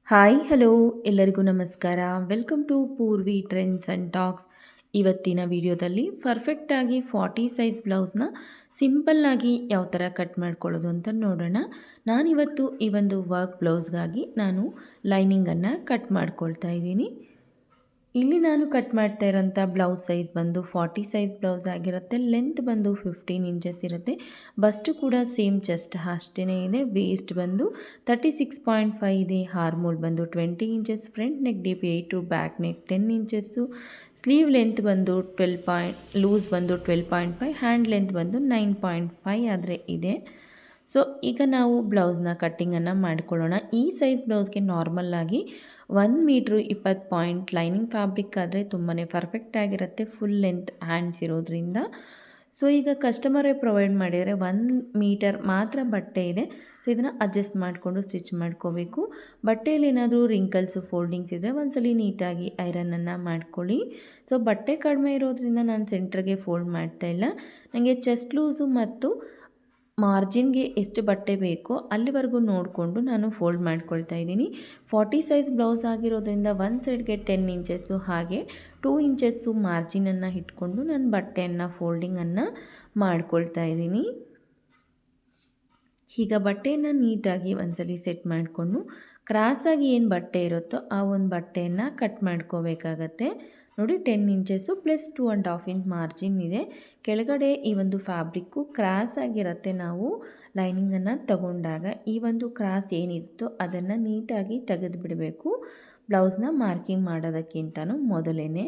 Hi hello ಎಲ್ಲರಿಗೂ ನಮಸ್ಕಾರ. Welcome to Poorvi trends and talks. ಇವತ್ತಿನ ವಿಡಿಯೋದಲ್ಲಿ ಪರ್ಫೆಕ್ಟಾಗಿ 40 ಸೈಜ್ ಬ್ಲೌಸ್ನ ಸಿಂಪಲ್ಲಾಗಿ ಯಾವ ಥರ ಕಟ್ ಮಾಡ್ಕೊಳ್ಳೋದು ಅಂತ ನೋಡೋಣ. ನಾನಿವತ್ತು ಈ ಒಂದು ವರ್ಕ್ ಬ್ಲೌಸ್ಗಾಗಿ ನಾನು ಲೈನಿಂಗನ್ನು ಕಟ್ ಮಾಡ್ಕೊಳ್ತಾ ಇದ್ದೀನಿ. ಇಲ್ಲಿ ನಾನು ಕಟ್ ಮಾಡ್ತಾ ಇರೋಂಥ ಬ್ಲೌಸ್ ಸೈಜ್ ಬಂದು 40 ಸೈಜ್ ಬ್ಲೌಸ್ ಆಗಿರುತ್ತೆ. ಲೆಂತ್ ಬಂದು 15 ಇಂಚಸ್ ಇರುತ್ತೆ. ಬಸ್ಟು ಕೂಡ ಸೇಮ್ ಚೆಸ್ಟ್ ಅಷ್ಟೇ ಇದೆ. ವೇಸ್ಟ್ ಬಂದು 36.5 ಇದೆ. ಹಾರ್ಮೋಲ್ ಬಂದು 20 inches. Front neck deep 8 to back neck 10 inches. Sleeve length ಬಂದು 12 ಲೂಸ್ ಬಂದು 12.5. ಹ್ಯಾಂಡ್ ಲೆಂತ್ ಬಂದು 9.5 ಆದರೆ ಇದೆ. ಸೊ ಈಗ ನಾವು ಬ್ಲೌಸ್ನ ಕಟ್ಟಿಂಗನ್ನು ಮಾಡ್ಕೊಳ್ಳೋಣ. ಈ ಸೈಜ್ ಬ್ಲೌಸ್ಗೆ ನಾರ್ಮಲ್ಲಾಗಿ 1 ಮೀಟ್ರು 20 ಪಾಯಿಂಟ್ ಲೈನಿಂಗ್ ಫ್ಯಾಬ್ರಿಕ್ ಆದರೆ ತುಂಬಾ ಪರ್ಫೆಕ್ಟ್ ಆಗಿರುತ್ತೆ, ಫುಲ್ ಲೆಂತ್ ಹ್ಯಾಂಡ್ಸ್ ಇರೋದ್ರಿಂದ. ಸೊ ಈಗ ಕಸ್ಟಮರೇ ಪ್ರೊವೈಡ್ ಮಾಡಿದರೆ 1 ಮೀಟರ್ ಮಾತ್ರ ಬಟ್ಟೆ ಇದೆ. ಸೊ ಇದನ್ನು ಅಡ್ಜಸ್ಟ್ ಮಾಡಿಕೊಂಡು ಸ್ಟಿಚ್ ಮಾಡ್ಕೋಬೇಕು. ಬಟ್ಟೆಯಲ್ಲಿ ಏನಾದರೂ ರಿಂಕಲ್ಸು ಫೋಲ್ಡಿಂಗ್ಸ್ ಇದ್ದರೆ ಒಂದ್ಸಲಿ ನೀಟಾಗಿ ಐರನನ್ನು ಮಾಡ್ಕೊಳ್ಳಿ. ಸೊ ಬಟ್ಟೆ ಕಡಿಮೆ ಇರೋದ್ರಿಂದ ನಾನು ಸೆಂಟ್ರಿಗೆ ಫೋಲ್ಡ್ ಮಾಡ್ತಾಯಿಲ್ಲ. ನನಗೆ ಚೆಸ್ಟ್ ಲೂಸು ಮತ್ತು ಮಾರ್ಜಿನ್ಗೆ ಎಷ್ಟು ಬಟ್ಟೆ ಬೇಕೋ ಅಲ್ಲಿವರೆಗೂ ನೋಡಿಕೊಂಡು ನಾನು ಫೋಲ್ಡ್ ಮಾಡ್ಕೊಳ್ತಾ ಇದ್ದೀನಿ. 40 ಸೈಜ್ ಬ್ಲೌಸ್ ಆಗಿರೋದ್ರಿಂದ ಒಂದು ಸೈಡ್ಗೆ 10 ಇಂಚಸ್ಸು ಹಾಗೆ 2 ಇಂಚಸ್ಸು ಮಾರ್ಜಿನನ್ನು ಇಟ್ಕೊಂಡು ನಾನು ಬಟ್ಟೆಯನ್ನು ಫೋಲ್ಡಿಂಗನ್ನು ಮಾಡ್ಕೊಳ್ತಾ ಇದ್ದೀನಿ. ಈಗ ಬಟ್ಟೆಯನ್ನು ನೀಟಾಗಿ ಒಂದ್ಸಲಿ ಸೆಟ್ ಮಾಡಿಕೊಂಡು ಕ್ರಾಸಾಗಿ ಏನು ಬಟ್ಟೆ ಇರುತ್ತೋ ಆ ಒಂದು ಬಟ್ಟೆಯನ್ನು ಕಟ್ ಮಾಡ್ಕೋಬೇಕಾಗತ್ತೆ. ನೋಡಿ 10 ಇಂಚಸ್ಸು ಪ್ಲಸ್ 2.5 ಇಂಚ್ ಮಾರ್ಜಿನ್ ಇದೆ. ಕೆಳಗಡೆ ಈ ಒಂದು ಫ್ಯಾಬ್ರಿಕ್ಕು ಕ್ರಾಸ್ ಆಗಿರುತ್ತೆ. ನಾವು ಲೈನಿಂಗನ್ನು ತಗೊಂಡಾಗ ಈ ಒಂದು ಕ್ರಾಸ್ ಏನಿರುತ್ತೋ ಅದನ್ನು ನೀಟಾಗಿ ತೆಗೆದು ಬಿಡಬೇಕು, ಬ್ಲೌಸ್ನ ಮಾರ್ಕಿಂಗ್ ಮಾಡೋದಕ್ಕಿಂತನೂ ಮೊದಲೇ.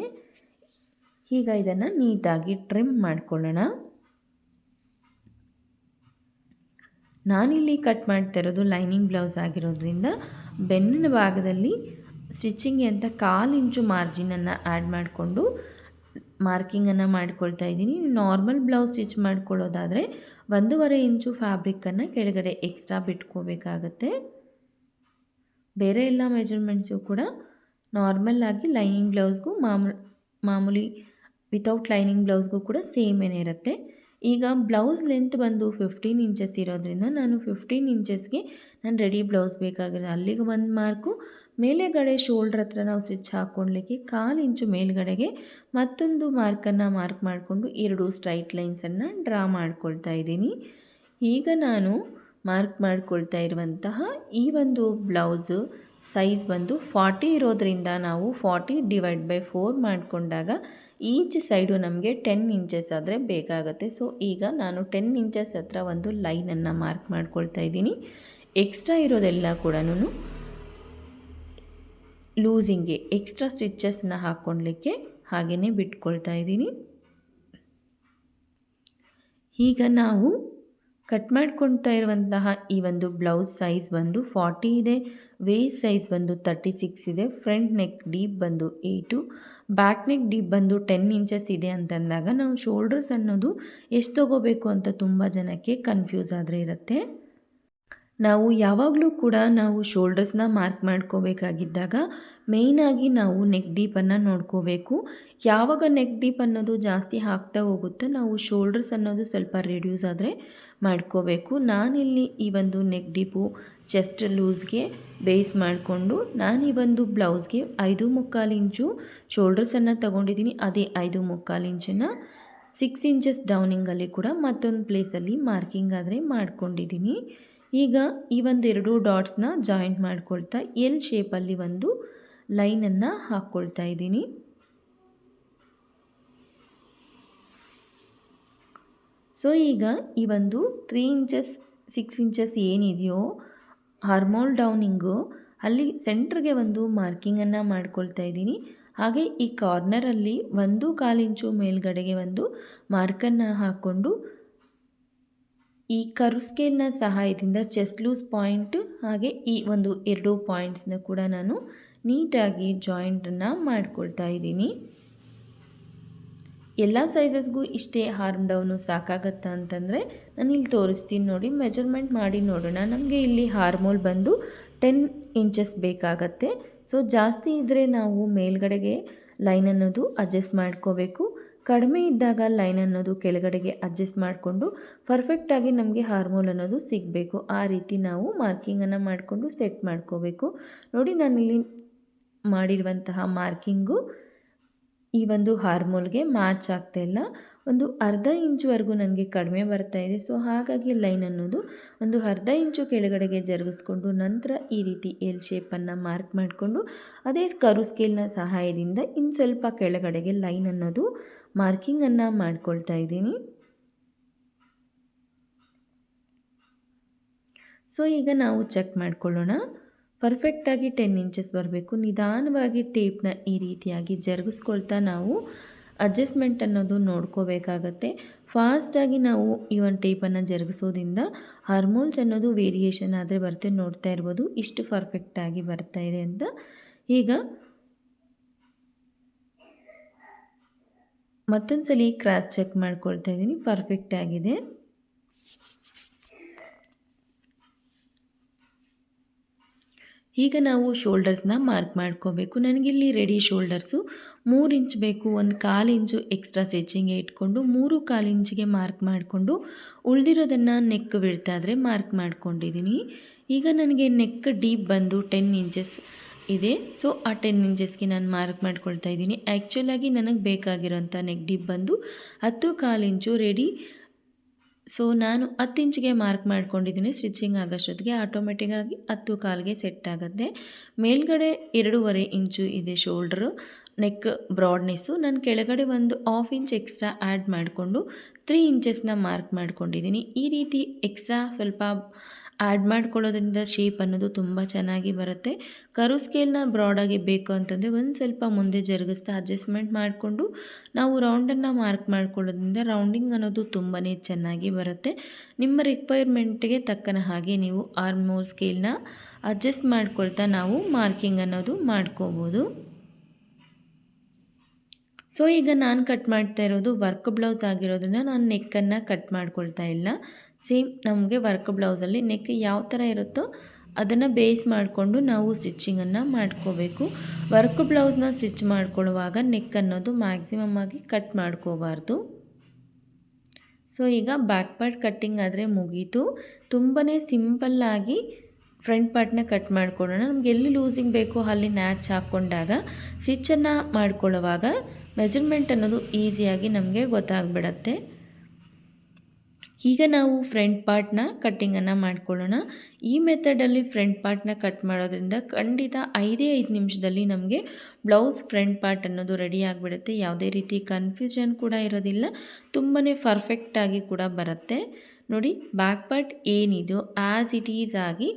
ಈಗ ಇದನ್ನು ನೀಟಾಗಿ ಟ್ರಿಮ್ ಮಾಡ್ಕೊಳ್ಳೋಣ. ನಾನಿಲ್ಲಿ ಕಟ್ ಮಾಡ್ತಾ ಇರೋದು ಲೈನಿಂಗ್ ಬ್ಲೌಸ್ ಆಗಿರೋದ್ರಿಂದ ಬೆನ್ನಿನ ಭಾಗದಲ್ಲಿ ಸ್ಟಿಚಿಂಗ್ಗೆ ಅಂತ 1/4 ಇಂಚು ಮಾರ್ಜಿನನ್ನು ಆ್ಯಡ್ ಮಾಡಿಕೊಂಡು ಮಾರ್ಕಿಂಗನ್ನು ಮಾಡ್ಕೊಳ್ತಾ ಇದ್ದೀನಿ. ನಾರ್ಮಲ್ ಬ್ಲೌಸ್ ಸ್ಟಿಚ್ ಮಾಡ್ಕೊಳ್ಳೋದಾದರೆ 1.5 ಇಂಚು ಫ್ಯಾಬ್ರಿಕ್ಕನ್ನು ಕೆಳಗಡೆ ಎಕ್ಸ್ಟ್ರಾ ಬಿಟ್ಕೋಬೇಕಾಗತ್ತೆ. ಬೇರೆ ಎಲ್ಲ ಮೆಜರ್ಮೆಂಟ್ಸು ಕೂಡ ನಾರ್ಮಲ್ಲಾಗಿ ಲೈನಿಂಗ್ ಬ್ಲೌಸ್ಗೂ ಮಾಮೂಲಿ ವಿತೌಟ್ ಲೈನಿಂಗ್ ಬ್ಲೌಸ್ಗೂ ಕೂಡ ಸೇಮೇನೇ ಇರುತ್ತೆ. ಈಗ ಬ್ಲೌಸ್ ಲೆಂತ್ ಬಂದು 15 ಇಂಚಸ್ ಇರೋದ್ರಿಂದ ನಾನು 15 ಇಂಚಸ್ಗೆ ನಾನು ರೆಡಿ ಬ್ಲೌಸ್ ಬೇಕಾಗಿರೋದು ಅಲ್ಲಿಗೆ ಒಂದು ಮಾರ್ಕು, ಮೇಲೆಗಡೆ ಶೋಲ್ಡ್ರ್ ಹತ್ರ ನಾವು ಸ್ಟಿಚ್ ಹಾಕ್ಕೊಳ್ಲಿಕ್ಕೆ 1/4 ಇಂಚು ಮೇಲ್ಗಡೆಗೆ ಮತ್ತೊಂದು ಮಾರ್ಕನ್ನು ಮಾರ್ಕ್ ಮಾಡಿಕೊಂಡು 2 ಸ್ಟ್ರೈಟ್ ಲೈನ್ಸನ್ನು ಡ್ರಾ ಮಾಡ್ಕೊಳ್ತಾ ಇದ್ದೀನಿ. ಈಗ ನಾನು ಮಾರ್ಕ್ ಮಾಡ್ಕೊಳ್ತಾ ಇರುವಂತಹ ಈ ಒಂದು ಬ್ಲೌಸು ಸೈಜ್ ಬಂದು 40 ಇರೋದ್ರಿಂದ ನಾವು 40/4 ಮಾಡಿಕೊಂಡಾಗ ಈಚ್ ಸೈಡು ನಮಗೆ 10 ಇಂಚಸ್ ಆದರೆ ಬೇಕಾಗುತ್ತೆ. ಸೊ ಈಗ ನಾನು 10 ಇಂಚಸ್ ಹತ್ರ ಒಂದು ಲೈನನ್ನು ಮಾರ್ಕ್ ಮಾಡ್ಕೊಳ್ತಾ ಇದ್ದೀನಿ. ಎಕ್ಸ್ಟ್ರಾ ಇರೋದೆಲ್ಲ ಕೂಡ ಲೂಸಿಂಗ್ಗೆ ಎಕ್ಸ್ಟ್ರಾ ಸ್ಟಿಚಸ್ನ ಹಾಕ್ಕೊಳ್ಲಿಕ್ಕೆ ಹಾಗೆಯೇ ಬಿಟ್ಕೊಳ್ತಾ ಇದ್ದೀನಿ. ಈಗ ನಾವು ಕಟ್ ಮಾಡ್ಕೊಳ್ತಾ ಇರುವಂತಹ ಈ ಒಂದು ಬ್ಲೌಸ್ ಸೈಜ್ ಬಂದು 40 ಇದೆ. ವೇಸ್ಟ್ ಸೈಜ್ ಬಂದು 36 ಇದೆ. ಫ್ರಂಟ್ ನೆಕ್ ಡೀಪ್ ಬಂದು 8, ಬ್ಯಾಕ್ ನೆಕ್ ಡೀಪ್ ಬಂದು 10 ಇಂಚಸ್ ಇದೆ ಅಂತಂದಾಗ ನಾವು ಶೋಲ್ಡರ್ಸ್ ಅನ್ನೋದು ಎಷ್ಟು ತೊಗೋಬೇಕು ಅಂತ ತುಂಬ ಜನಕ್ಕೆ ಕನ್ಫ್ಯೂಸ್ ಆದರೆ ಇರುತ್ತೆ. ನಾವು ಯಾವಾಗಲೂ ಕೂಡ ನಾವು ಶೋಲ್ಡರ್ಸ್ನ ಮಾರ್ಕ್ ಮಾಡ್ಕೋಬೇಕಾಗಿದ್ದಾಗ ಮೇಯ್ನಾಗಿ ನಾವು ನೆಕ್ ಡೀಪನ್ನು ನೋಡ್ಕೋಬೇಕು. ಯಾವಾಗ ನೆಕ್ ಡೀಪ್ ಅನ್ನೋದು ಜಾಸ್ತಿ ಆಗ್ತಾ ಹೋಗುತ್ತೋ ನಾವು ಶೋಲ್ಡರ್ಸ್ ಅನ್ನೋದು ಸ್ವಲ್ಪ ರಿಡ್ಯೂಸ್ ಆದರೆ ಮಾಡ್ಕೋಬೇಕು. ನಾನಿಲ್ಲಿ ಈ ಒಂದು ನೆಕ್ ಡೀಪು ಚೆಸ್ಟ್ ಲೂಸ್ಗೆ ಬೇಸ್ ಮಾಡಿಕೊಂಡು ನಾನು ಈ ಒಂದು ಬ್ಲೌಸ್ಗೆ 5.25 ಇಂಚು ಶೋಲ್ಡರ್ಸನ್ನು ತೊಗೊಂಡಿದ್ದೀನಿ. ಅದೇ 5.25 ಇಂಚನ್ನು 6 ಇಂಚಸ್ ಡೌನಿಂಗಲ್ಲಿ ಕೂಡ ಮತ್ತೊಂದು ಪ್ಲೇಸಲ್ಲಿ ಮಾರ್ಕಿಂಗ್ ಆದರೆ ಮಾಡ್ಕೊಂಡಿದ್ದೀನಿ. ಈಗ ಈ ಒಂದು 2 ಡಾಟ್ಸ್ನ ಜಾಯಿಂಟ್ ಮಾಡ್ಕೊಳ್ತಾ ಎಲ್ ಶೇಪಲ್ಲಿ ಒಂದು ಲೈನನ್ನು ಹಾಕ್ಕೊಳ್ತಾ ಇದ್ದೀನಿ. ಸೊ ಈಗ ಈ ಒಂದು 3 ಇಂಚಸ್ 6 ಇಂಚಸ್ ಏನಿದೆಯೋ ಹಾರ್ಮೋಲ್ ಡೌನಿಂಗು ಅಲ್ಲಿ ಸೆಂಟ್ರಿಗೆ ಒಂದು ಮಾರ್ಕಿಂಗನ್ನು ಮಾಡ್ಕೊಳ್ತಾ ಇದ್ದೀನಿ. ಹಾಗೆ ಈ ಕಾರ್ನರಲ್ಲಿ 1/4 ಇಂಚು ಮೇಲ್ಗಡೆಗೆ ಒಂದು ಮಾರ್ಕನ್ನು ಹಾಕ್ಕೊಂಡು ಈ ಕರ್ವ್ ಸ್ಕೇಲ್ನ ಸಹಾಯದಿಂದ ಚೆಸ್ಟ್ ಲೂಸ್ ಪಾಯಿಂಟ್ ಹಾಗೆ ಈ ಒಂದು 2 ಪಾಯಿಂಟ್ಸ್ನ ಕೂಡ ನಾನು ನೀಟಾಗಿ ಜಾಯಿಂಟನ್ನು ಮಾಡ್ಕೊಳ್ತಾ ಇದ್ದೀನಿ. ಎಲ್ಲ ಸೈಜಸ್ಗೂ ಇಷ್ಟೇ ಆರ್ಮ್ ಡೌನು ಸಾಕಾಗತ್ತಾ ಅಂತಂದರೆ ನಾನು ಇಲ್ಲಿ ತೋರಿಸ್ತೀನಿ ನೋಡಿ, ಮೆಜರ್ಮೆಂಟ್ ಮಾಡಿ ನೋಡೋಣ. ನಮಗೆ ಇಲ್ಲಿ ಹಾರ್ಮೋಲ್ ಬಂದು 10 ಇಂಚಸ್ ಬೇಕಾಗತ್ತೆ. ಸೊ ಜಾಸ್ತಿ ಇದ್ದರೆ ನಾವು ಮೇಲ್ಗಡೆಗೆ ಲೈನ್ ಅನ್ನೋದು ಅಡ್ಜಸ್ಟ್ ಮಾಡ್ಕೋಬೇಕು. ಕಡಿಮೆ ಇದ್ದಾಗ ಲೈನ್ ಅನ್ನೋದು ಕೆಳಗಡೆಗೆ ಅಡ್ಜಸ್ಟ್ ಮಾಡಿಕೊಂಡು ಪರ್ಫೆಕ್ಟಾಗಿ ನಮಗೆ ಹಾರ್ಮೋಲ್ ಅನ್ನೋದು ಸಿಗಬೇಕು. ಆ ರೀತಿ ನಾವು ಮಾರ್ಕಿಂಗನ್ನು ಮಾಡಿಕೊಂಡು ಸೆಟ್ ಮಾಡ್ಕೋಬೇಕು. ನೋಡಿ ನಾನಿಲ್ಲಿ ಮಾಡಿರುವಂತಹ ಮಾರ್ಕಿಂಗು ಈ ಒಂದು ಹಾರ್ಮೋಲ್ಗೆ ಮ್ಯಾಚ್ ಆಗ್ತಾ ಇಲ್ಲ. ಒಂದು ಅರ್ಧ ಇಂಚುವರೆಗೂ ನನಗೆ ಕಡಿಮೆ ಬರ್ತಾ ಇದೆ. ಸೊ ಹಾಗಾಗಿ ಲೈನ್ ಅನ್ನೋದು ಒಂದು ಅರ್ಧ ಇಂಚು ಕೆಳಗಡೆಗೆ ಜರುಗಿಸ್ಕೊಂಡು ನಂತರ ಈ ರೀತಿ ಎಲ್ ಶೇಪನ್ನು ಮಾರ್ಕ್ ಮಾಡಿಕೊಂಡು ಅದೇ ಕರು ಸ್ಕೇಲ್ನ ಸಹಾಯದಿಂದ ಇನ್ನು ಸ್ವಲ್ಪ ಕೆಳಗಡೆಗೆ ಲೈನ್ ಅನ್ನೋದು ಮಾರ್ಕಿಂಗನ್ನು ಮಾಡ್ಕೊಳ್ತಾ ಇದ್ದೀನಿ. ಸೊ ಈಗ ನಾವು ಚೆಕ್ ಮಾಡ್ಕೊಳ್ಳೋಣ. ಪರ್ಫೆಕ್ಟಾಗಿ 10 ಇಂಚಸ್ ಬರಬೇಕು. ನಿಧಾನವಾಗಿ ಟೇಪ್ನ ಈ ರೀತಿಯಾಗಿ ಜರುಗಿಸ್ಕೊಳ್ತಾ ನಾವು ಅಡ್ಜಸ್ಟ್ಮೆಂಟ್ ಅನ್ನೋದು ನೋಡ್ಕೋಬೇಕಾಗತ್ತೆ. ಫಾಸ್ಟಾಗಿ ನಾವು ಈ ಒಂದು ಟೇಪನ್ನು ಜರುಗಿಸೋದ್ರಿಂದ ಹಾರ್ಮೋಲ್ಸ್ ಅನ್ನೋದು ವೇರಿಯೇಷನ್ ಆದರೆ ಬರುತ್ತೆ. ನೋಡ್ತಾ ಇರ್ಬೋದು ಇಷ್ಟು ಪರ್ಫೆಕ್ಟಾಗಿ ಬರ್ತಾ ಇದೆ ಅಂತ. ಈಗ ಮತ್ತೊಂದು ಸಲ ಕ್ರಾಸ್ ಚೆಕ್ ಮಾಡ್ಕೊಳ್ತಾ ಇದ್ದೀನಿ. ಪರ್ಫೆಕ್ಟ್ ಆಗಿದೆ. ಈಗ ನಾವು ಶೋಲ್ಡರ್ಸ್ನ ಮಾರ್ಕ್ ಮಾಡ್ಕೋಬೇಕು. ನನಗಿಲ್ಲಿ ರೆಡಿ ಶೋಲ್ಡರ್ಸು 3 ಇಂಚ್ ಬೇಕು. 1/4 ಇಂಚು ಎಕ್ಸ್ಟ್ರಾ ಸ್ಟಿಚಿಂಗ್ಗೆ ಇಟ್ಕೊಂಡು 3/4 ಇಂಚಿಗೆ ಮಾರ್ಕ್ ಮಾಡಿಕೊಂಡು ಉಳಿದಿರೋದನ್ನು ನೆಕ್ ಬಿಡ್ತಾದರೆ ಮಾರ್ಕ್ ಮಾಡ್ಕೊಂಡಿದ್ದೀನಿ. ಈಗ ನನಗೆ ನೆಕ್ ಡೀಪ್ ಬಂದು 10 ಇಂಚಸ್ ಇದೆ. ಸೊ ಆ 10 ಇಂಚಸ್ಗೆ ನಾನು ಮಾರ್ಕ್ ಮಾಡ್ಕೊಳ್ತಾ ಇದ್ದೀನಿ. ಆ್ಯಕ್ಚುಲಾಗಿ ನನಗೆ ಬೇಕಾಗಿರೋಂಥ ನೆಕ್ ಡೀಪ್ ಬಂದು 10/4 ಇಂಚು ರೆಡಿ. ಸೊ ನಾನು 10 ಇಂಚಿಗೆ ಮಾರ್ಕ್ ಮಾಡ್ಕೊಂಡಿದ್ದೀನಿ. ಸ್ಟಿಚಿಂಗ್ ಆಗೋಷ್ಟೊತ್ತಿಗೆ ಆಟೋಮೆಟಿಕ್ಕಾಗಿ 10/4ಗೆ ಸೆಟ್ ಆಗುತ್ತೆ. ಮೇಲ್ಗಡೆ 2.5 ಇಂಚು ಇದೆ ಶೋಲ್ಡ್ರು ನೆಕ್ ಬ್ರಾಡ್ನೆಸ್ಸು. ನಾನು ಕೆಳಗಡೆ ಒಂದು 1/2 ಇಂಚ್ ಎಕ್ಸ್ಟ್ರಾ ಆ್ಯಡ್ ಮಾಡಿಕೊಂಡು 3 ಇಂಚಸ್ನ ಮಾರ್ಕ್ ಮಾಡ್ಕೊಂಡಿದ್ದೀನಿ. ಈ ರೀತಿ ಎಕ್ಸ್ಟ್ರಾ ಸ್ವಲ್ಪ ಆ್ಯಡ್ ಮಾಡ್ಕೊಳ್ಳೋದ್ರಿಂದ ಶೇಪ್ ಅನ್ನೋದು ತುಂಬ ಚೆನ್ನಾಗಿ ಬರುತ್ತೆ. ಕರು ಸ್ಕೇಲ್ನ ಬ್ರಾಡಾಗಿ ಬೇಕು ಅಂತಂದರೆ ಒಂದು ಸ್ವಲ್ಪ ಮುಂದೆ ಜರುಗಿಸ್ತಾ ಅಡ್ಜಸ್ಟ್ಮೆಂಟ್ ಮಾಡಿಕೊಂಡು ನಾವು ರೌಂಡನ್ನು ಮಾರ್ಕ್ ಮಾಡ್ಕೊಳ್ಳೋದ್ರಿಂದ ರೌಂಡಿಂಗ್ ಅನ್ನೋದು ತುಂಬಾ ಚೆನ್ನಾಗಿ ಬರುತ್ತೆ. ನಿಮ್ಮ ರಿಕ್ವೈರ್ಮೆಂಟ್ಗೆ ತಕ್ಕನ ಹಾಗೆ ನೀವು ಆರ್ಮೋಲ್ ಸ್ಕೇಲ್ನ ಅಡ್ಜಸ್ಟ್ ಮಾಡ್ಕೊಳ್ತಾ ನಾವು ಮಾರ್ಕಿಂಗ್ ಅನ್ನೋದು ಮಾಡ್ಕೋಬೋದು. ಸೊ ಈಗ ನಾನು ಕಟ್ ಮಾಡ್ತಾ ಇರೋದು ವರ್ಕ್ ಬ್ಲೌಸ್ ಆಗಿರೋದ್ರಿಂದ ನಾನು ನೆಕ್ಕನ್ನು ಕಟ್ ಮಾಡ್ಕೊಳ್ತಾ ಇಲ್ಲ. ಸೇಮ್ ನಮಗೆ ವರ್ಕ್ ಬ್ಲೌಸಲ್ಲಿ ನೆಕ್ ಯಾವ ಥರ ಇರುತ್ತೋ ಅದನ್ನು ಬೇಸ್ ಮಾಡಿಕೊಂಡು ನಾವು ಸ್ಟಿಚ್ಚಿಂಗನ್ನು ಮಾಡ್ಕೋಬೇಕು. ವರ್ಕ್ ಬ್ಲೌಸ್ನ ಸ್ಟಿಚ್ ಮಾಡ್ಕೊಳ್ಳುವಾಗ ನೆಕ್ ಅನ್ನೋದು ಮ್ಯಾಕ್ಸಿಮಮ್ ಆಗಿ ಕಟ್ ಮಾಡ್ಕೋಬಾರ್ದು. ಸೊ ಈಗ ಬ್ಯಾಕ್ ಪಾರ್ಟ್ ಕಟ್ಟಿಂಗ್ ಆದರೆ ಮುಗೀತು. ತುಂಬಾ ಸಿಂಪಲ್ಲಾಗಿ ಫ್ರಂಟ್ ಪಾರ್ಟ್ನ ಕಟ್ ಮಾಡ್ಕೊಳ್ಳೋಣ. ನಮ್ಗೆ ಎಲ್ಲಿ ಲೂಸಿಂಗ್ ಬೇಕೋ ಅಲ್ಲಿ ನ್ಯಾಚ್ ಹಾಕ್ಕೊಂಡಾಗ ಸ್ಟಿಚ್ಚನ್ನು ಮಾಡ್ಕೊಳ್ಳುವಾಗ ಮೆಜರ್ಮೆಂಟ್ ಅನ್ನೋದು ಈಸಿಯಾಗಿ ನಮಗೆ ಗೊತ್ತಾಗ್ಬಿಡತ್ತೆ. ಈಗ ನಾವು ಫ್ರಂಟ್ ಪಾರ್ಟ್ನ ಕಟ್ಟಿಂಗನ್ನು ಮಾಡ್ಕೊಳ್ಳೋಣ. ಈ ಮೆಥಡಲ್ಲಿ ಫ್ರಂಟ್ ಪಾರ್ಟ್ನ ಕಟ್ ಮಾಡೋದ್ರಿಂದ ಖಂಡಿತ 5 ನಿಮಿಷದಲ್ಲಿ ನಮಗೆ ಬ್ಲೌಸ್ ಫ್ರಂಟ್ ಪಾರ್ಟ್ ಅನ್ನೋದು ರೆಡಿ ಆಗಿಬಿಡುತ್ತೆ. ಯಾವುದೇ ರೀತಿ ಕನ್ಫ್ಯೂಷನ್ ಕೂಡ ಇರೋದಿಲ್ಲ. ತುಂಬಾ ಪರ್ಫೆಕ್ಟಾಗಿ ಕೂಡ ಬರುತ್ತೆ. ನೋಡಿ ಬ್ಯಾಕ್ ಪಾರ್ಟ್ ಏನಿದೆಯೋ ಆ್ಯಸ್ ಇಟ್ ಈಸ್ ಆಗಿ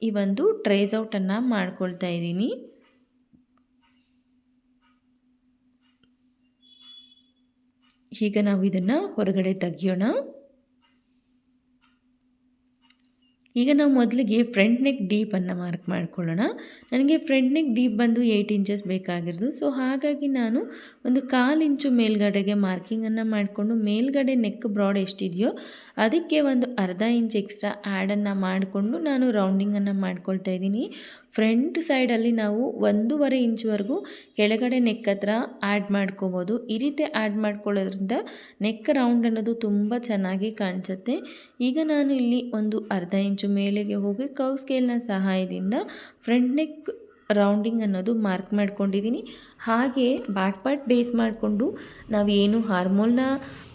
ಈ ಒಂದು ಟ್ರೇಸ್ ಔಟನ್ನು ಮಾಡ್ಕೊಳ್ತಾ ಇದ್ದೀನಿ. ಈಗ ನಾವು ಇದನ್ನು ಹೊರಗಡೆ ತೆಗಿಯೋಣ. ಈಗ ನಾವು ಮೊದಲಿಗೆ ಫ್ರಂಟ್ ನೆಕ್ ಡೀಪನ್ನು ಮಾರ್ಕ್ ಮಾಡ್ಕೊಳ್ಳೋಣ. ನನಗೆ ಫ್ರಂಟ್ ನೆಕ್ ಡೀಪ್ ಬಂದು 8 ಇಂಚಸ್ ಬೇಕಾಗಿರೋದು. ಸೊ ಹಾಗಾಗಿ ನಾನು ಒಂದು 1/4 ಇಂಚು ಮೇಲ್ಗಡೆಗೆ ಮಾರ್ಕಿಂಗನ್ನು ಮಾಡಿಕೊಂಡು ಮೇಲ್ಗಡೆ ನೆಕ್ ಬ್ರಾಡ್ ಎಷ್ಟಿದೆಯೋ ಅದಕ್ಕೆ ಒಂದು ಅರ್ಧ ಇಂಚ್ ಎಕ್ಸ್ಟ್ರಾ ಆ್ಯಡನ್ನು ಮಾಡಿಕೊಂಡು ನಾನು ರೌಂಡಿಂಗನ್ನು ಮಾಡ್ಕೊಳ್ತಾ ಇದ್ದೀನಿ. ಫ್ರಂಟ್ ಸೈಡಲ್ಲಿ ನಾವು 1.5 ಇಂಚ್ವರೆಗೂ ಕೆಳಗಡೆ ನೆಕ್ ಹತ್ರ ಆ್ಯಡ್ ಮಾಡ್ಕೋಬೋದು. ಈ ರೀತಿ ಆ್ಯಡ್ ಮಾಡ್ಕೊಳ್ಳೋದ್ರಿಂದ ನೆಕ್ ರೌಂಡ್ ಅನ್ನೋದು ತುಂಬ ಚೆನ್ನಾಗಿ ಕಾಣಿಸುತ್ತೆ. ಈಗ ನಾನು ಇಲ್ಲಿ ಒಂದು ಅರ್ಧ ಇಂಚು ಮೇಲೆಗೆ ಹೋಗಿ ಕರ್ವ್ ಸ್ಕೇಲ್ನ ಸಹಾಯದಿಂದ ಫ್ರಂಟ್ ನೆಕ್ ರೌಂಡಿಂಗ್ ಅನ್ನೋದು ಮಾರ್ಕ್ ಮಾಡ್ಕೊಂಡಿದ್ದೀನಿ. ಹಾಗೆ ಬ್ಯಾಕ್ ಪಾರ್ಟ್ ಬೇಸ್ ಮಾಡಿಕೊಂಡು ನಾವು ಏನು ಹಾರ್ಮೋಲ್ನ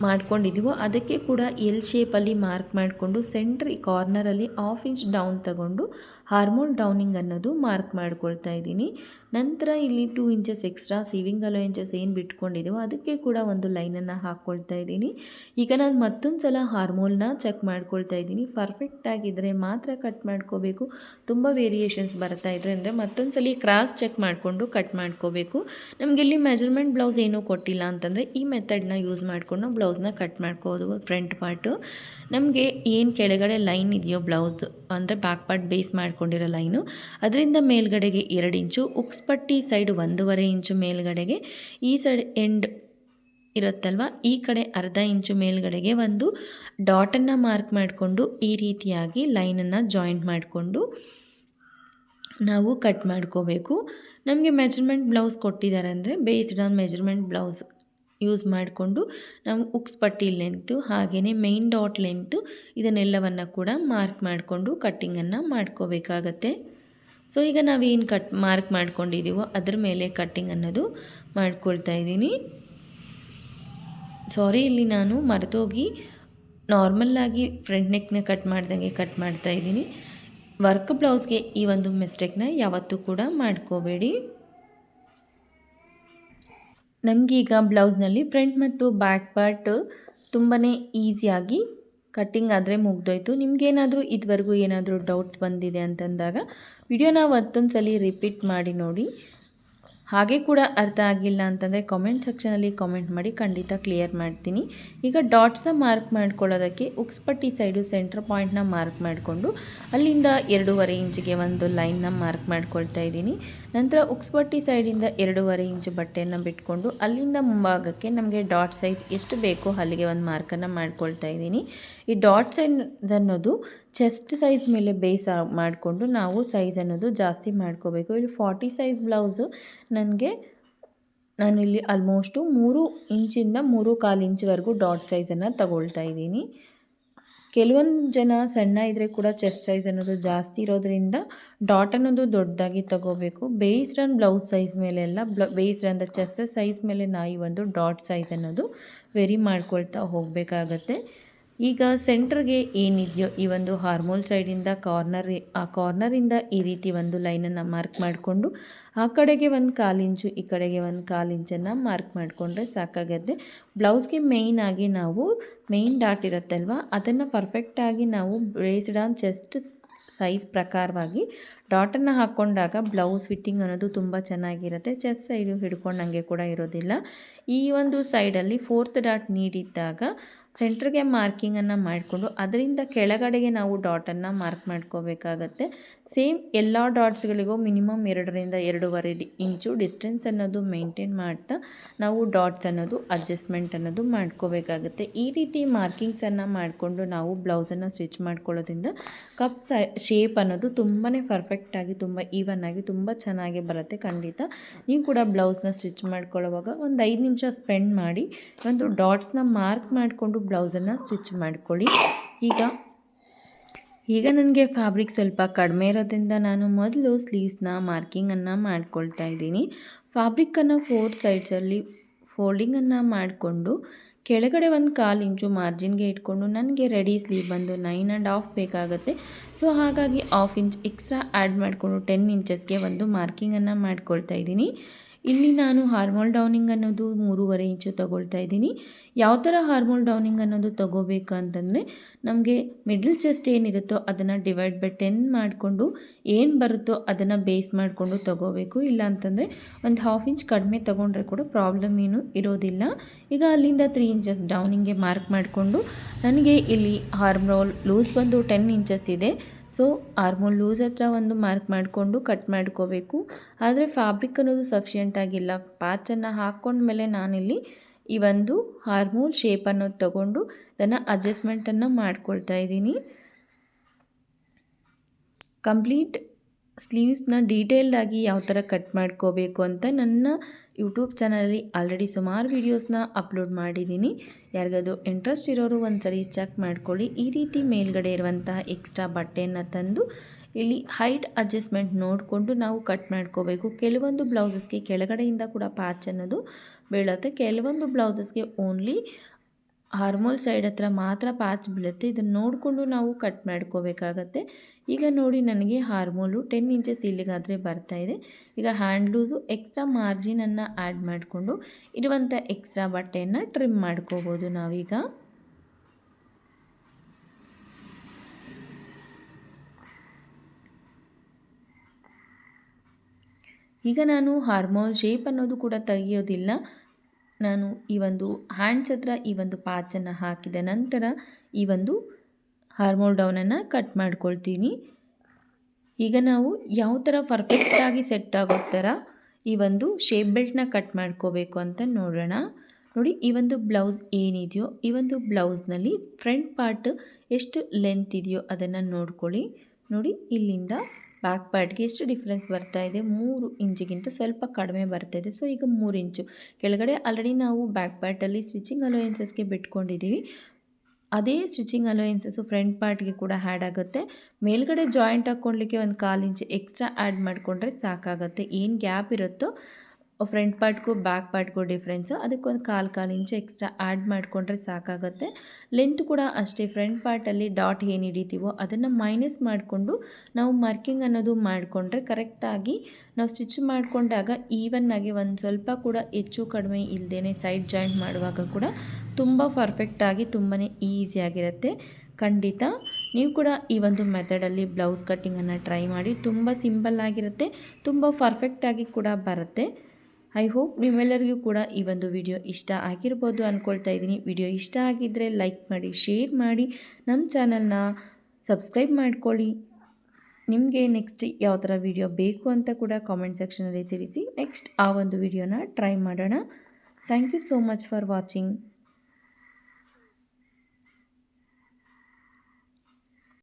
ಮಾಡ್ಕೊಂಡಿದ್ದೀವೋ ಅದಕ್ಕೆ ಕೂಡ ಎಲ್ ಶೇಪಲ್ಲಿ ಮಾರ್ಕ್ ಮಾಡಿಕೊಂಡು ಸೆಂಟ್ರ್ ಕಾರ್ನರಲ್ಲಿ 1/2 ಇಂಚ್ ಡೌನ್ ತಗೊಂಡು ಹಾರ್ಮೋಲ್ ಡೌನಿಂಗ್ ಅನ್ನೋದು ಮಾರ್ಕ್ ಮಾಡ್ಕೊಳ್ತಾ ಇದ್ದೀನಿ. ನಂತರ ಇಲ್ಲಿ 2 ಇಂಚಸ್ ಎಕ್ಸ್ಟ್ರಾ ಸೀವಿಂಗ್ ಅಲೋಯೆನ್ಸಸ್ ಏನು ಬಿಟ್ಕೊಂಡಿದ್ದೀವೋ ಅದಕ್ಕೆ ಕೂಡ ಒಂದು ಲೈನನ್ನು ಹಾಕ್ಕೊಳ್ತಾ ಇದ್ದೀನಿ. ಈಗ ನಾನು ಮತ್ತೊಂದು ಸಲ ಹಾರ್ಮೋಲ್ನ ಚೆಕ್ ಮಾಡ್ಕೊಳ್ತಾ ಇದ್ದೀನಿ. ಪರ್ಫೆಕ್ಟಾಗಿದ್ದರೆ ಮಾತ್ರ ಕಟ್ ಮಾಡ್ಕೋಬೇಕು. ತುಂಬ ವೇರಿಯೇಷನ್ಸ್ ಬರ್ತಾ ಇದ್ರೆ ಅಂದರೆ ಮತ್ತೊಂದು ಸಲ ಕ್ರಾಸ್ ಚೆಕ್ ಮಾಡಿಕೊಂಡು ಕಟ್ ಮಾಡ್ಕೋಬೇಕು. ನಮಗೆ ಇಲ್ಲಿ ಮೆಜರ್ಮೆಂಟ್ ಬ್ಲೌಸ್ ಏನೂ ಕೊಟ್ಟಿಲ್ಲ ಅಂತಂದರೆ ಈ ಮೆಥಡ್ನ ಯೂಸ್ ಮಾಡಿಕೊಂಡು ಬ್ಲೌಸ್ನ ಕಟ್ ಮಾಡ್ಕೋದು. ಫ್ರಂಟ್ ಪಾರ್ಟು ನಮಗೆ ಏನು ಕೆಳಗಡೆ ಲೈನ್ ಇದೆಯೋ ಬ್ಲೌಸ್ ಅಂದರೆ ಬ್ಯಾಕ್ ಪಾರ್ಟ್ ಬೇಸ್ ಮಾಡ್ಕೊಂಡಿರೋ ಲೈನು ಅದರಿಂದ ಮೇಲ್ಗಡೆಗೆ 2 ಇಂಚು, ಉಕ್ಸ್ ಪಟ್ಟಿ ಸೈಡ್ 1.5 ಇಂಚು ಮೇಲ್ಗಡೆಗೆ, ಈ ಸೈಡ್ ಎಂಡ್ ಇರುತ್ತಲ್ವ ಈ ಕಡೆ ಅರ್ಧ ಇಂಚು ಮೇಲ್ಗಡೆಗೆ ಒಂದು ಡಾಟನ್ನು ಮಾರ್ಕ್ ಮಾಡಿಕೊಂಡು ಈ ರೀತಿಯಾಗಿ ಲೈನನ್ನು ಜಾಯಿಂಟ್ ಮಾಡಿಕೊಂಡು ನಾವು ಕಟ್ ಮಾಡ್ಕೋಬೇಕು. ನಮಗೆ ಮೆಜರ್ಮೆಂಟ್ ಬ್ಲೌಸ್ ಕೊಟ್ಟಿದ್ದಾರೆ ಅಂದರೆ based on measurement blouse use ಮಾಡಿಕೊಂಡು ನಾವು ಉಕ್ಸ್ ಪಟ್ಟಿ ಲೆಂತು ಹಾಗೆಯೇ ಮೇನ್ ಡಾಟ್ ಲೆಂತು ಇದನ್ನೆಲ್ಲವನ್ನು ಕೂಡ ಮಾರ್ಕ್ ಮಾಡಿಕೊಂಡು ಕಟ್ಟಿಂಗನ್ನು ಮಾಡ್ಕೋಬೇಕಾಗತ್ತೆ. ಸೊ ಈಗ ನಾವೇನು ಮಾರ್ಕ್ ಮಾಡ್ಕೊಂಡಿದ್ದೀವೋ ಅದ್ರ ಮೇಲೆ ಕಟ್ಟಿಂಗ್ ಅನ್ನೋದು ಮಾಡ್ಕೊಳ್ತಾ ಇದ್ದೀನಿ. ಸಾರಿ, ಇಲ್ಲಿ ನಾನು ಮರೆತೋಗಿ ನಾರ್ಮಲ್ಲಾಗಿ ಫ್ರಂಟ್ ನೆಕ್ನ ಕಟ್ ಮಾಡ್ದಂಗೆ ಕಟ್ ಮಾಡ್ತಾ ಇದ್ದೀನಿ. ವರ್ಕ್ ಬ್ಲೌಸ್ಗೆ ಈ ಒಂದು ಮಿಸ್ಟೇಕ್ನ ಯಾವತ್ತೂ ಕೂಡ ಮಾಡ್ಕೋಬೇಡಿ. ನಮಗೀಗ ಬ್ಲೌಸ್ನಲ್ಲಿ ಫ್ರಂಟ್ ಮತ್ತು ಬ್ಯಾಕ್ ಪಾರ್ಟ್ ತುಂಬಾ ಈಸಿಯಾಗಿ ಕಟ್ಟಿಂಗ್ ಆದರೆ ಮುಗ್ದೋಯ್ತು. ನಿಮಗೇನಾದರೂ ಇದುವರೆಗೂ ಏನಾದರೂ ಡೌಟ್ಸ್ ಬಂದಿದೆ ಅಂತಂದಾಗ ವಿಡಿಯೋನ ಮತ್ತೊಂದು ಸಲ ರಿಪೀಟ್ ಮಾಡಿ ನೋಡಿ. ಹಾಗೆ ಕೂಡ ಅರ್ಥ ಆಗಿಲ್ಲ ಅಂತಂದರೆ ಕಾಮೆಂಟ್ ಸೆಕ್ಷನಲ್ಲಿ ಕಾಮೆಂಟ್ ಮಾಡಿ, ಖಂಡಿತ ಕ್ಲಿಯರ್ ಮಾಡ್ತೀನಿ. ಈಗ ಡಾಟ್ಸ್ನ ಮಾರ್ಕ್ ಮಾಡ್ಕೊಳ್ಳೋದಕ್ಕೆ ಉಕ್ಸ್ ಪಟ್ಟಿ ಸೈಡು ಸೆಂಟ್ರ್ ಪಾಯಿಂಟ್ನ ಮಾರ್ಕ್ ಮಾಡಿಕೊಂಡು ಅಲ್ಲಿಂದ 2.5 ಇಂಚಿಗೆ ಒಂದು ಲೈನ್ನ ಮಾರ್ಕ್ ಮಾಡ್ಕೊಳ್ತಾ ಇದ್ದೀನಿ. ನಂತರ ಉಕ್ಸ್ ಪಟ್ಟಿ ಸೈಡಿಂದ 2.5 ಇಂಚು ಬಟ್ಟೆಯನ್ನು ಬಿಟ್ಕೊಂಡು ಅಲ್ಲಿಂದ ಮುಂಭಾಗಕ್ಕೆ ನಮಗೆ ಡಾಟ್ ಸೈಜ್ ಎಷ್ಟು ಬೇಕೋ ಅಲ್ಲಿಗೆ ಒಂದು ಮಾರ್ಕನ್ನು ಮಾಡ್ಕೊಳ್ತಾ ಇದ್ದೀನಿ. ಈ ಡಾಟ್ ಸೈಜ್ ಅನ್ನೋದು ಚೆಸ್ಟ್ ಸೈಜ್ ಮೇಲೆ ಬೇಸ್ ಮಾಡಿಕೊಂಡು ನಾವು ಸೈಜ್ ಅನ್ನೋದು ಜಾಸ್ತಿ ಮಾಡ್ಕೋಬೇಕು. ಇಲ್ಲಿ 40 ಸೈಜ್ ಬ್ಲೌಸು ನಾನಿಲ್ಲಿ ಆಲ್ಮೋಸ್ಟು 3 ಇಂಚಿಂದ 3.25 ಇಂಚ್ವರೆಗೂ ಡಾಟ್ ಸೈಜನ್ನು ತಗೊಳ್ತಾ ಇದ್ದೀನಿ. ಕೆಲವೊಂದು ಜನ ಸಣ್ಣ ಇದ್ದರೆ ಕೂಡ ಚೆಸ್ಟ್ ಸೈಜ್ ಅನ್ನೋದು ಜಾಸ್ತಿ ಇರೋದ್ರಿಂದ ಡಾಟ್ ಅನ್ನೋದು ದೊಡ್ಡದಾಗಿ ತಗೋಬೇಕು. ಬೇಸ್ಡ್ ಆನ್ ಬ್ಲೌಸ್ ಸೈಜ್ ಮೇಲೆಲ್ಲ based on the chest size ಮೇಲೆ ನಾವು ಈ ಒಂದು ಡಾಟ್ ಸೈಜ್ ಅನ್ನೋದು ವೆರಿ ಮಾಡ್ಕೊಳ್ತಾ ಹೋಗಬೇಕಾಗತ್ತೆ. ಈಗ ಸೆಂಟ್ರಿಗೆ ಏನಿದೆಯೋ ಈ ಒಂದು ಹಾರ್ಮೋಲ್ ಸೈಡಿಂದ ಕಾರ್ನರಿಂದ ಈ ರೀತಿ ಒಂದು ಲೈನನ್ನು ಮಾರ್ಕ್ ಮಾಡಿಕೊಂಡು ಆ ಕಡೆಗೆ 1/4 ಇಂಚು ಈ ಕಡೆಗೆ 1/4 ಇಂಚನ್ನು ಮಾರ್ಕ್ ಮಾಡಿಕೊಂಡ್ರೆ ಸಾಕಾಗತ್ತೆ. ಬ್ಲೌಸ್ಗೆ ಮೇಯ್ನಾಗಿ ನಾವು ಮೇಯ್ನ್ ಡಾಟ್ ಇರುತ್ತಲ್ವ ಅದನ್ನು ಪರ್ಫೆಕ್ಟಾಗಿ ನಾವು ಬೇಸ್ಡ್ ಆನ್ ಚೆಸ್ಟ್ ಸೈಜ್ ಪ್ರಕಾರವಾಗಿ ಡಾಟನ್ನು ಹಾಕ್ಕೊಂಡಾಗ ಬ್ಲೌಸ್ ಫಿಟ್ಟಿಂಗ್ ಅನ್ನೋದು ತುಂಬ ಚೆನ್ನಾಗಿರುತ್ತೆ. ಚೆಸ್ಟ್ ಸೈಡು ಹಿಡ್ಕೊಂಡಂಗೆ ಕೂಡ ಇರೋದಿಲ್ಲ. ಈ ಒಂದು ಸೈಡಲ್ಲಿ 4th ಡಾಟ್ ನೀಡಿದ್ದಾಗ ಸೆಂಟ್ರಿಗೆ ಮಾರ್ಕಿಂಗನ್ನು ಮಾಡಿಕೊಂಡು ಅದರಿಂದ ಕೆಳಗಡೆಗೆ ನಾವು ಡಾಟನ್ನು ಮಾರ್ಕ್ ಮಾಡ್ಕೋಬೇಕಾಗತ್ತೆ. ಸೇಮ್ ಎಲ್ಲ ಡಾಟ್ಸ್ಗಳಿಗೂ ಮಿನಿಮಮ್ 2ರಿಂದ 2.5 ಇಂಚು ಡಿಸ್ಟೆನ್ಸ್ ಅನ್ನೋದು ಮೇಂಟೈನ್ ಮಾಡ್ತಾ ನಾವು ಡಾಟ್ಸ್ ಅನ್ನೋದು ಅಡ್ಜಸ್ಟ್ಮೆಂಟ್ ಅನ್ನೋದು ಮಾಡ್ಕೋಬೇಕಾಗತ್ತೆ. ಈ ರೀತಿ ಮಾರ್ಕಿಂಗ್ಸನ್ನು ಮಾಡಿಕೊಂಡು ನಾವು ಬ್ಲೌಸನ್ನು ಸ್ಟಿಚ್ ಮಾಡ್ಕೊಳ್ಳೋದ್ರಿಂದ ಕಪ್ ಶೇಪ್ ಅನ್ನೋದು ತುಂಬಾ ಪರ್ಫೆಕ್ಟಾಗಿ ತುಂಬ ಈವನ್ ಆಗಿ ತುಂಬ ಚೆನ್ನಾಗಿ ಬರುತ್ತೆ. ಖಂಡಿತ ನೀವು ಕೂಡ ಬ್ಲೌಸ್ನ ಸ್ಟಿಚ್ ಮಾಡ್ಕೊಳ್ಳೋವಾಗ ಒಂದು 5 ನಿಮಿಷ ಸ್ಪೆಂಡ್ ಮಾಡಿ ಒಂದು ಡಾಟ್ಸ್ನ ಮಾರ್ಕ್ ಮಾಡಿಕೊಂಡು ಬ್ಲೌಸನ್ನು ಸ್ಟಿಚ್ ಮಾಡ್ಕೊಳ್ಳಿ. ಈಗ ನನಗೆ ಫ್ಯಾಬ್ರಿಕ್ ಸ್ವಲ್ಪ ಕಡಿಮೆ ಇರೋದ್ರಿಂದ ನಾನು ಮೊದಲು ಸ್ಲೀವ್ಸ್ನ ಮಾರ್ಕಿಂಗನ್ನು ಮಾಡ್ಕೊಳ್ತಾ ಇದ್ದೀನಿ. ಫ್ಯಾಬ್ರಿಕ್ಕನ್ನು 4 ಸೈಡ್ಸಲ್ಲಿ ಫೋಲ್ಡಿಂಗನ್ನು ಮಾಡಿಕೊಂಡು ಕೆಳಗಡೆ 1/4 ಇಂಚು ಮಾರ್ಜಿನ್ಗೆ ಇಟ್ಕೊಂಡು ನನಗೆ ರೆಡಿ ಸ್ಲೀವ್ ಬಂದು 9.5 ಬೇಕಾಗುತ್ತೆ. ಸೊ ಹಾಗಾಗಿ 1/2 ಇಂಚ್ ಎಕ್ಸ್ಟ್ರಾ ಆ್ಯಡ್ ಮಾಡಿಕೊಂಡು 10 ಇಂಚಸ್ಗೆ ಒಂದು ಮಾರ್ಕಿಂಗನ್ನು ಮಾಡ್ಕೊಳ್ತಾ ಇದ್ದೀನಿ. ಇಲ್ಲಿ ನಾನು ಹಾರ್ಮೋಲ್ ಡೌನಿಂಗ್ ಅನ್ನೋದು 3.5 ಇಂಚು ತೊಗೊಳ್ತಾ ಇದ್ದೀನಿ. ಯಾವ ಥರ ಹಾರ್ಮೋಲ್ ಡೌನಿಂಗ್ ಅನ್ನೋದು ತೊಗೋಬೇಕು ಅಂತಂದರೆ ನಮಗೆ ಮಿಡ್ಲ್ ಚೆಸ್ಟ್ ಏನಿರುತ್ತೋ ಅದನ್ನು ಡಿವೈಡ್ ಬೈ 10 ಮಾಡಿಕೊಂಡು ಏನು ಬರುತ್ತೋ ಅದನ್ನು ಬೇಸ್ ಮಾಡಿಕೊಂಡು ತೊಗೋಬೇಕು. ಇಲ್ಲ ಅಂತಂದರೆ ಒಂದು 1/2 ಇಂಚ್ ಕಡಿಮೆ ತೊಗೊಂಡ್ರೆ ಕೂಡ ಪ್ರಾಬ್ಲಮ್ ಏನೂ ಇರೋದಿಲ್ಲ. ಈಗ ಅಲ್ಲಿಂದ 3 ಇಂಚಸ್ ಡೌನಿಂಗ್ಗೆ ಮಾರ್ಕ್ ಮಾಡಿಕೊಂಡು ನನಗೆ ಇಲ್ಲಿ ಹಾರ್ಮೋಲ್ ಲೂಸ್ ಬಂದು 10 ಇಂಚಸ್ ಇದೆ. ಸೊ ಆರ್ಮೋಲ್ ಲೂಸ್ ಹತ್ರ ಒಂದು ಮಾರ್ಕ್ ಮಾಡಿಕೊಂಡು ಕಟ್ ಮಾಡ್ಕೋಬೇಕು. ಆದರೆ ಫ್ಯಾಬ್ರಿಕ್ ಅನ್ನೋದು ಸಫಿಷಿಯೆಂಟ್ ಆಗಿಲ್ಲ. ಪ್ಯಾಚನ್ನು ಹಾಕ್ಕೊಂಡ್ಮೇಲೆ ನಾನಿಲ್ಲಿ ಈ ಒಂದು ಆರ್ಮೋಲ್ ಶೇಪ್ ಅನ್ನೋದು ತಗೊಂಡು ಅದನ್ನು ಅಡ್ಜಸ್ಟ್ಮೆಂಟನ್ನು ಮಾಡ್ಕೊಳ್ತಾ ಇದ್ದೀನಿ. ಕಂಪ್ಲೀಟ್ ಸ್ಲೀವ್ಸ್ನ ಡೀಟೇಲ್ಡಾಗಿ ಯಾವ ಥರ ಕಟ್ ಮಾಡ್ಕೋಬೇಕು ಅಂತ ನನ್ನ ಯೂಟ್ಯೂಬ್ ಚಾನಲಲ್ಲಿ ಆಲ್ರೆಡಿ ಸುಮಾರು ವೀಡಿಯೋಸ್ನ ಅಪ್ಲೋಡ್ ಮಾಡಿದ್ದೀನಿ. ಯಾರಿಗಾದರೂ ಇಂಟ್ರೆಸ್ಟ್ ಇರೋರು ಒಂದು ಸರಿ ಚೆಕ್ ಮಾಡ್ಕೊಳ್ಳಿ. ಈ ರೀತಿ ಮೇಲ್ಗಡೆ ಇರುವಂತಹ ಎಕ್ಸ್ಟ್ರಾ ಬಟ್ಟೆಯನ್ನು ತಂದು ಇಲ್ಲಿ ಹೈಟ್ ಅಡ್ಜಸ್ಟ್ಮೆಂಟ್ ನೋಡಿಕೊಂಡು ನಾವು ಕಟ್ ಮಾಡ್ಕೋಬೇಕು. ಕೆಲವೊಂದು ಬ್ಲೌಸಸ್ಗೆ ಕೆಳಗಡೆಯಿಂದ ಕೂಡ ಪ್ಯಾಚ್ ಅನ್ನೋದು ಬೀಳುತ್ತೆ. ಕೆಲವೊಂದು ಬ್ಲೌಸಸ್ಗೆ ಓನ್ಲಿ ಹಾರ್ಮೋಲ್ ಸೈಡ್ ಹತ್ರ ಮಾತ್ರ ಪ್ಯಾಚ್ ಬೀಳುತ್ತೆ. ಇದನ್ನು ನೋಡಿಕೊಂಡು ನಾವು ಕಟ್ ಮಾಡ್ಕೋಬೇಕಾಗತ್ತೆ. ಈಗ ನೋಡಿ ನನಗೆ ಹಾರ್ಮೋಲು 10 ಇಂಚಸ್ ಇಲ್ಲಿಗಾದರೆ ಬರ್ತಾಯಿದೆ. ಈಗ ಹ್ಯಾಂಡ್ ಲೂಸು ಎಕ್ಸ್ಟ್ರಾ ಮಾರ್ಜಿನನ್ನು ಆ್ಯಡ್ ಮಾಡಿಕೊಂಡು ಇರುವಂಥ ಎಕ್ಸ್ಟ್ರಾ ಬಟ್ಟೆಯನ್ನು ಟ್ರಿಮ್ ಮಾಡ್ಕೋಬೋದು ನಾವೀಗ. ಈಗ ನಾನು ಹಾರ್ಮೋಲ್ ಶೇಪ್ ಅನ್ನೋದು ಕೂಡ ತೆಗಿಯೋದಿಲ್ಲ. ನಾನು ಈ ಒಂದು ಹ್ಯಾಂಡ್ಸ್ ಹತ್ರ ಈ ಒಂದು ಪ್ಯಾಚನ್ನು ಹಾಕಿದ ನಂತರ ಈ ಒಂದು ಹಾರ್ಮೋಲ್ ಡೌನನ್ನು ಕಟ್ ಮಾಡ್ಕೊಳ್ತೀನಿ. ಈಗ ನಾವು ಯಾವ ಥರ ಪರ್ಫೆಕ್ಟಾಗಿ ಸೆಟ್ ಆಗೋ ಥರ ಈ ಒಂದು ಶೇಪ್ ಬೆಲ್ಟ್ನ ಕಟ್ ಮಾಡ್ಕೋಬೇಕು ಅಂತ ನೋಡೋಣ. ನೋಡಿ, ಈ ಒಂದು ಬ್ಲೌಸ್ ಏನಿದೆಯೋ ಈ ಒಂದು ಬ್ಲೌಸ್ನಲ್ಲಿ ಫ್ರಂಟ್ ಪಾರ್ಟ್ ಎಷ್ಟು ಲೆಂತ್ ಇದೆಯೋ ಅದನ್ನು ನೋಡ್ಕೊಳ್ಳಿ. ನೋಡಿ, ಇಲ್ಲಿಂದ ಬ್ಯಾಕ್ ಪಾರ್ಟ್ಗೆ ಎಷ್ಟು ಡಿಫ್ರೆನ್ಸ್ ಬರ್ತಾ ಇದೆ, 3 ಇಂಚಿಗಿಂತ ಸ್ವಲ್ಪ ಕಡಿಮೆ ಬರ್ತಾ ಇದೆ. ಸೊ ಈಗ 3 ಇಂಚು ಕೆಳಗಡೆ ಆಲ್ರೆಡಿ ನಾವು ಬ್ಯಾಕ್ ಪಾರ್ಟಲ್ಲಿ ಸ್ಟಿಚಿಂಗ್ ಅಲೋಯೆನ್ಸಸ್ಗೆ ಬಿಟ್ಕೊಂಡಿದ್ದೀವಿ. ಅದೇ ಸ್ಟಿಚಿಂಗ್ ಅಲೋಯೆನ್ಸಸ್ಸು ಫ್ರಂಟ್ ಪಾರ್ಟ್ಗೆ ಕೂಡ ಆ್ಯಡ್ ಆಗುತ್ತೆ. ಮೇಲ್ಗಡೆ ಜಾಯಿಂಟ್ ಹಾಕ್ಕೊಳ್ಲಿಕ್ಕೆ ಒಂದು 1/4 ಇಂಚ್ ಎಕ್ಸ್ಟ್ರಾ ಆ್ಯಡ್ ಮಾಡಿಕೊಂಡ್ರೆ ಸಾಕಾಗುತ್ತೆ. ಏನು ಗ್ಯಾಪ್ ಇರುತ್ತೋ ಫ್ರಂಟ್ ಪಾರ್ಟ್ಗೂ ಬ್ಯಾಕ್ ಪಾರ್ಟ್ಗೂ ಡಿಫ್ರೆನ್ಸು, ಅದಕ್ಕೊಂದು 1/4 ಇಂಚ್ ಎಕ್ಸ್ಟ್ರಾ ಆ್ಯಡ್ ಮಾಡಿಕೊಂಡ್ರೆ ಸಾಕಾಗುತ್ತೆ. ಲೆಂತ್ ಕೂಡ ಅಷ್ಟೇ, ಫ್ರಂಟ್ ಪಾರ್ಟಲ್ಲಿ ಡಾಟ್ ಏನು ಹಿಡಿತೀವೋ ಅದನ್ನು ಮೈನಸ್ ಮಾಡಿಕೊಂಡು ನಾವು ಮಾರ್ಕಿಂಗ್ ಅನ್ನೋದು ಮಾಡಿಕೊಂಡ್ರೆ ಕರೆಕ್ಟಾಗಿ ನಾವು ಸ್ಟಿಚ್ ಮಾಡಿಕೊಂಡಾಗ ಈವನ್ನಾಗಿ ಒಂದು ಸ್ವಲ್ಪ ಕೂಡ ಹೆಚ್ಚು ಕಡಿಮೆ ಇಲ್ಲದೇ ಸೈಡ್ ಜಾಯಿಂಟ್ ಮಾಡುವಾಗ ಕೂಡ ತುಂಬ ಪರ್ಫೆಕ್ಟಾಗಿ ತುಂಬಾ ಈಸಿಯಾಗಿರುತ್ತೆ. ಖಂಡಿತ ನೀವು ಕೂಡ ಈ ಒಂದು ಮೆಥಡಲ್ಲಿ ಬ್ಲೌಸ್ ಕಟ್ಟಿಂಗನ್ನು ಟ್ರೈ ಮಾಡಿ. ತುಂಬ ಸಿಂಪಲ್ ಆಗಿರುತ್ತೆ, ತುಂಬ ಪರ್ಫೆಕ್ಟಾಗಿ ಕೂಡ ಬರುತ್ತೆ. ಐ ಹೋಪ್ ನಿಮ್ಮೆಲ್ಲರಿಗೂ ಕೂಡ ಈ ಒಂದು ವಿಡಿಯೋ ಇಷ್ಟ ಆಗಿರ್ಬೋದು ಅಂದ್ಕೊಳ್ತಾ ಇದ್ದೀನಿ. ವಿಡಿಯೋ ಇಷ್ಟ ಆಗಿದ್ದರೆ ಲೈಕ್ ಮಾಡಿ, ಶೇರ್ ಮಾಡಿ, ನಮ್ಮ ಚಾನಲ್ನ ಸಬ್ಸ್ಕ್ರೈಬ್ ಮಾಡ್ಕೊಳ್ಳಿ. ನಿಮಗೆ ನೆಕ್ಸ್ಟ್ ಯಾವ ಥರ ವಿಡಿಯೋ ಬೇಕು ಅಂತ ಕೂಡ ಕಾಮೆಂಟ್ ಸೆಕ್ಷನಲ್ಲಿ ತಿಳಿಸಿ. ನೆಕ್ಸ್ಟ್ ಆ ಒಂದು ವಿಡಿಯೋನ ಟ್ರೈ ಮಾಡೋಣ. Thank you so much for watching.